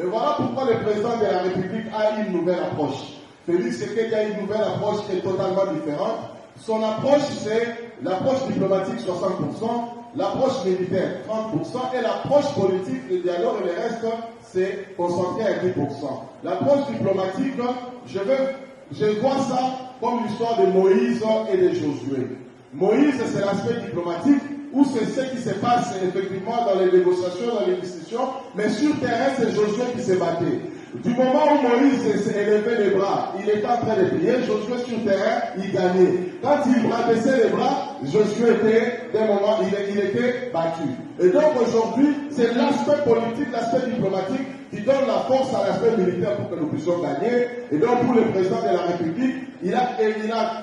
Mais voilà pourquoi le président de la République a une nouvelle approche. Félix Tshisekedi a une nouvelle approche qui est totalement différente. Son approche, c'est l'approche diplomatique 60%, l'approche militaire 30% et l'approche politique, le dialogue et le reste, c'est concentré à 10%. L'approche diplomatique, je vois ça comme l'histoire de Moïse et de Josué. Moïse, c'est l'aspect diplomatique, où c'est ce qui se passe effectivement dans les négociations, dans les discussions, mais sur terrain, c'est Josué qui s'est battu. Du moment où Moïse s'est élevé les bras, il était en train de prier, Josué sur terrain, il gagnait. Quand il abaissait les bras, Josué était, d'un moment, il était battu. Et donc aujourd'hui, c'est l'aspect politique, l'aspect diplomatique qui donne la force à l'aspect militaire pour que nous puissions gagner. Et donc pour le président de la République, il a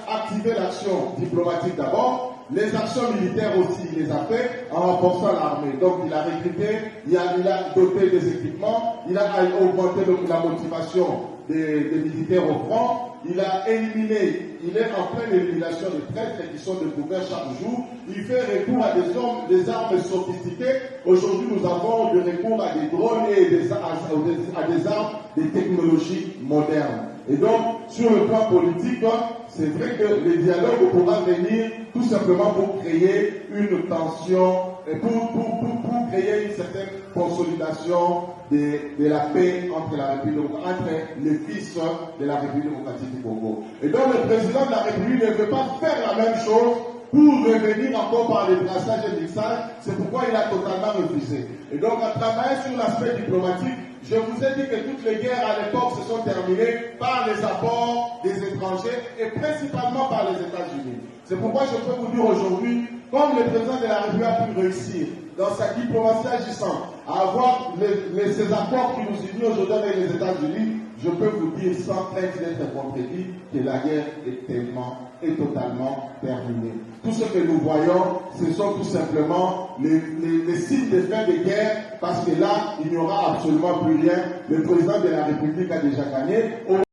activé l'action diplomatique d'abord. Les actions militaires aussi, il les a fait en renforçant l'armée. Donc il a recruté, il a doté des équipements, il a augmenté la motivation des militaires au front, il a éliminé, il est en pleine élimination des traîtres qui sont découverts chaque jour. Il fait recours à des armes sophistiquées. Aujourd'hui, nous avons du recours à des drones et à des armes, des technologies modernes. Et donc, sur le plan politique, c'est vrai que le dialogue pourra venir tout simplement pour créer une tension, pour créer une certaine consolidation de la paix entre les fils de la République démocratique du Congo. Et donc, le président de la République ne veut pas faire la même chose pour revenir encore par les brassages et mixages. C'est pourquoi il a totalement refusé. Et donc, en travaillant sur l'aspect diplomatique, je vous ai dit que toutes les guerres à l'époque se sont terminées par les apports des étrangers et principalement par les États-Unis. C'est pourquoi je peux vous dire aujourd'hui, comme le président de la République a pu réussir dans sa diplomatie agissante à avoir ces accords qui nous unissent aujourd'hui avec les États-Unis, je peux vous dire sans crainte d'être contredit que la guerre est totalement terminée. Tout ce que nous voyons, ce sont tout simplement les signes de fin de guerre, parce que là, il n'y aura absolument plus rien. Le président de la République a déjà gagné.